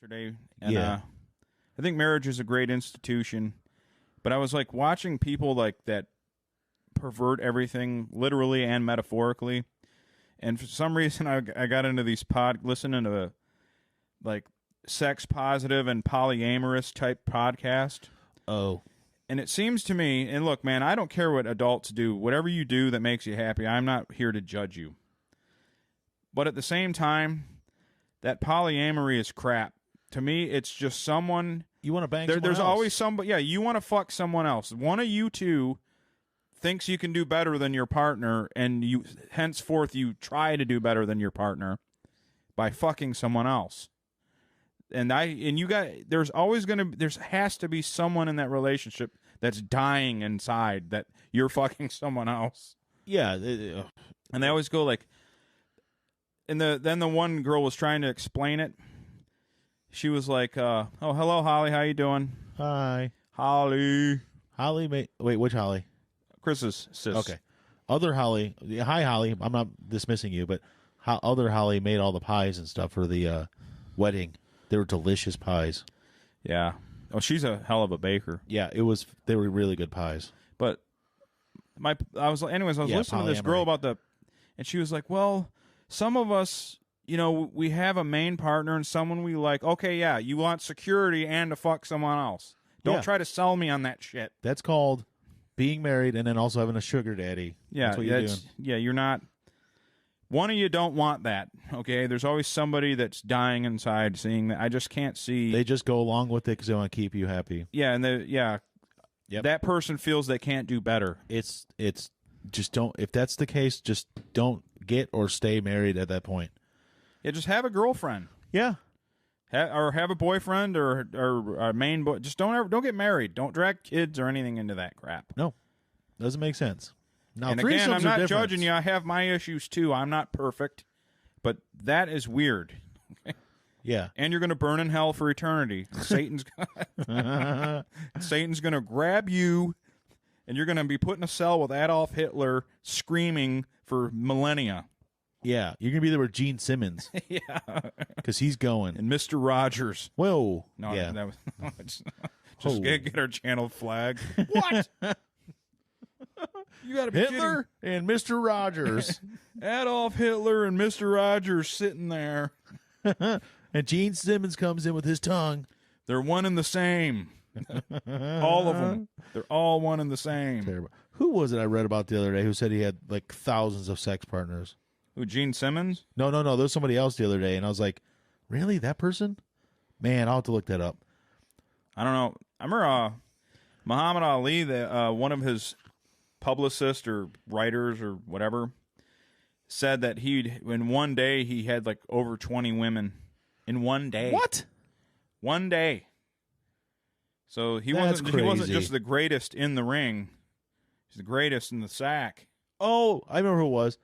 yesterday, and I think marriage is a great institution, but I was like watching people like that pervert everything literally and metaphorically, and for some reason I got into these listening to like sex positive and polyamorous type podcast. Oh. And it seems to me, and look, man, I don't care what adults do. Whatever you do that makes you happy, I'm not here to judge you. But at the same time, that polyamory is crap. To me, it's just someone... You want to bang someone There's else. always somebody... Yeah, you want to fuck someone else. One of you two thinks you can do better than your partner, and you henceforth you try to do better than your partner by fucking someone else. There's always there has to be someone in that relationship that's dying inside that you're fucking someone else. Yeah. And they always go like, and then the one girl was trying to explain it. She was like, oh, hello, Holly. How you doing? Hi. Holly. Holly, wait, which Holly? Chris's sis. Okay. Other Holly. Hi, Holly. I'm not dismissing you, but other Holly made all the pies and stuff for the wedding. They were delicious pies. Yeah. Oh, she's a hell of a baker. Yeah, they were really good pies. But I was listening to this girl and she was like, well, some of us, we have a main partner and someone we like. Okay, yeah, you want security and to fuck someone else. Don't try to sell me on that shit. That's called being married and then also having a sugar daddy. Yeah, that's what you're doing. Yeah, you're not. One of you don't want that, okay? There's always somebody that's dying inside seeing that. I just can't see. They just go along with it because they want to keep you happy. Yeah, and that person feels they can't do better. It's just don't. If that's the case, just don't get or stay married at that point. Yeah, just have a girlfriend. Yeah, or have a boyfriend or a main boy. Just don't get married. Don't drag kids or anything into that crap. No, doesn't make sense. Now, and again, I'm not judging you. I have my issues too. I'm not perfect, but that is weird. Yeah, and you're going to burn in hell for eternity. Satan's going to grab you, and you're going to be put in a cell with Adolf Hitler screaming for millennia. Yeah, you're going to be there with Gene Simmons. Yeah, because he's going. And Mr. Rogers. Whoa. No, yeah. That was just get our channel flag. What? You got to be Hitler kidding. And Mr. Rogers. Adolf Hitler and Mr. Rogers sitting there. And Gene Simmons comes in with his tongue. They're one and the same. All of them. They're all one and the same. Terrible. Who was it I read about the other day who said he had like thousands of sex partners? Who, Gene Simmons? No. There was somebody else the other day, and I was like, really? That person? Man, I'll have to look that up. I don't know. I remember Muhammad Ali, one of his publicists or writers or whatever, said that in one day he had like over 20 women in one day. What? One day. So he wasn't just the greatest in the ring. He's the greatest in the sack. Oh, I remember who it was.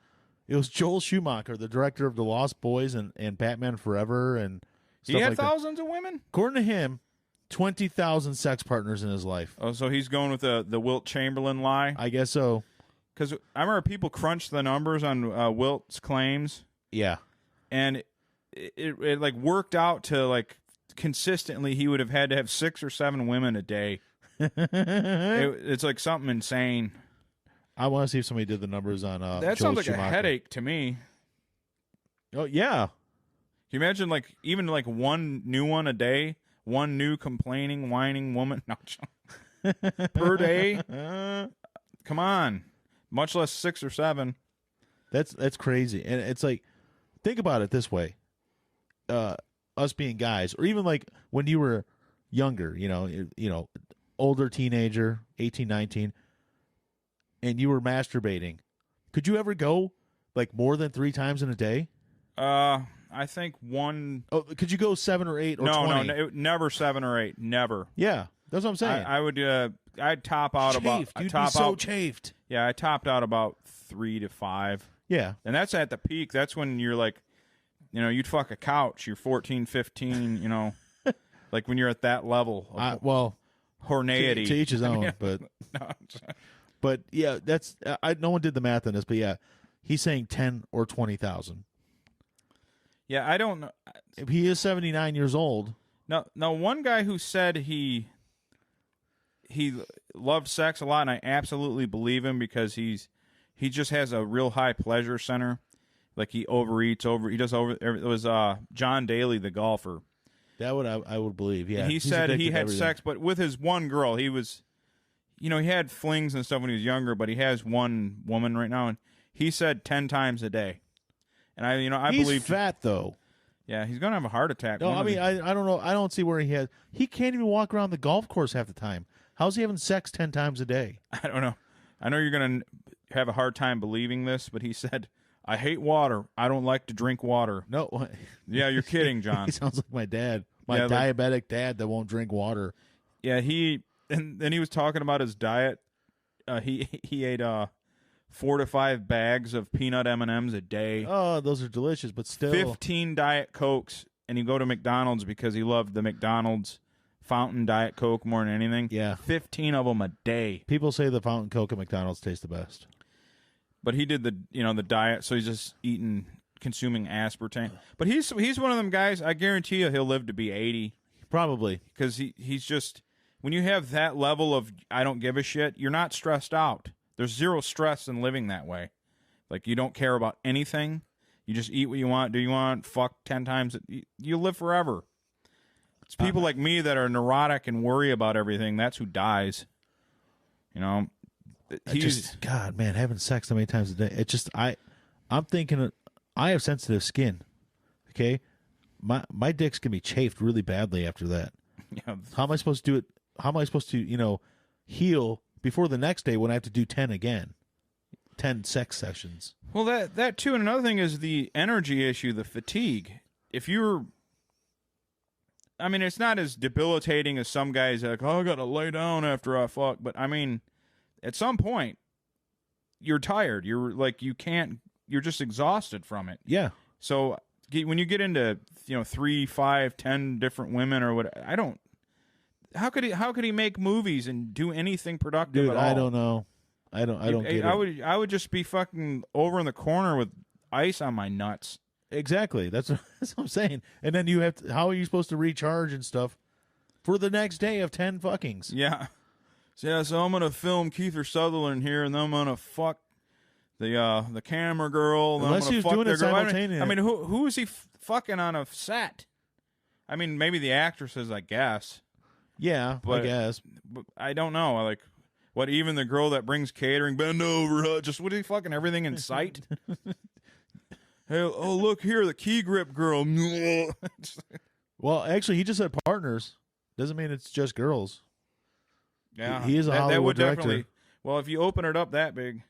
It was Joel Schumacher, the director of The Lost Boys and Batman Forever and stuff he had like thousands of women? According to him, 20,000 sex partners in his life. Oh, so he's going with the Wilt Chamberlain lie? I guess so. Because I remember people crunched the numbers on Wilt's claims. Yeah. And it like worked out to like consistently he would have had to have 6 or 7 women a day. It's like something insane. I want to see if somebody did the numbers on that Joel sounds like Schumacher. a headache to me. Oh, yeah. Can you imagine like even like one new one a day? One new complaining, whining woman per day? Come on. Much less 6 or 7. That's crazy. And it's like, think about it this way. Us being guys, or even like when you were younger, older teenager, 18, 19, and you were masturbating, could you ever go like more than 3 times in a day? I think one. Oh, could you go 7 or 8 or 20? No, never 7 or 8. Never. Yeah, that's what I'm saying. I would. I'd top out Chafed. about. You'd be so chafed. Yeah, I topped out about 3 to 5. Yeah, and that's at the peak. That's when you're like, you'd fuck a couch. You're 14, 15. Like when you're at that level. Of horneity. To each his own, but. But yeah, that's no one did the math on this, but yeah, he's saying 10 or 20,000. Yeah, I don't know. If he is 79 years old, Now, one guy who said he loved sex a lot, and I absolutely believe him because he just has a real high pleasure center. Like he overeats, it was John Daly, the golfer. That would I would believe. Yeah, And he said he had sex, but with his one girl, he was, he had flings and stuff when he was younger, but he has one woman right now, and he said 10 times a day. And I he's believe fat though. Yeah, he's gonna have a heart attack. No, I mean I don't know. I don't see where he can't even walk around the golf course half the time. How's he having sex 10 times a day? I don't know. I know you're gonna have a hard time believing this, but he said, "I hate water. I don't like to drink water." No. Yeah, you're kidding, John. He sounds like my dad. My diabetic dad that won't drink water. Yeah, and then he was talking about his diet. He ate 4 to 5 bags of peanut M&Ms a day. Oh, those are delicious, but still 15 Diet Cokes, and you go to McDonald's because he loved the McDonald's fountain Diet Coke more than anything. Yeah. 15 of them a day. People say the fountain Coke at McDonald's tastes the best. But he did the diet, so he's just consuming aspartame. But he's one of them guys, I guarantee you he'll live to be 80. Probably. Because he's just, when you have that level of I don't give a shit, you're not stressed out. There's zero stress in living that way. Like, you don't care about anything. You just eat what you want, do you want, fuck 10 times. You live forever. It's people like me that are neurotic and worry about everything. That's who dies. God, man, having sex so many times a day. It just, I'm thinking, I have sensitive skin. Okay? My dick's going to be chafed really badly after that. Yeah. How am I supposed to do it? How am I supposed to, heal before the next day when I have to do 10 again? 10 sex sessions. Well, that too, and another thing is the energy issue, the fatigue. If you're, I mean, it's not as debilitating as some guys like, I got to lay down after I fuck. But, I mean, at some point, you're tired. You're like, you're just exhausted from it. Yeah. So when you get into, 3, 5, 10 different women or what, how could he make movies and do anything productive Dude, at all? I don't know. I don't get it. I would just be fucking over in the corner with ice on my nuts. Exactly. That's what I'm saying. And then you have to, how are you supposed to recharge and stuff for the next day of 10 fuckings? Yeah. So I'm gonna film Kiefer Sutherland here, and then I'm gonna fuck the camera girl. And Unless I'm he's fuck doing their it girl. simultaneously. I mean, who is he fucking on a set? I mean, maybe the actresses, I guess. Yeah, but, I guess. But I don't know. Like, what? Even the girl that brings catering, bend over, just what? Is he fucking everything in sight? Hey, oh look here, the key grip girl. Well, actually, he just said partners. Doesn't mean it's just girls. Yeah, he is a Hollywood that would director. Definitely. Well, if you open it up that big,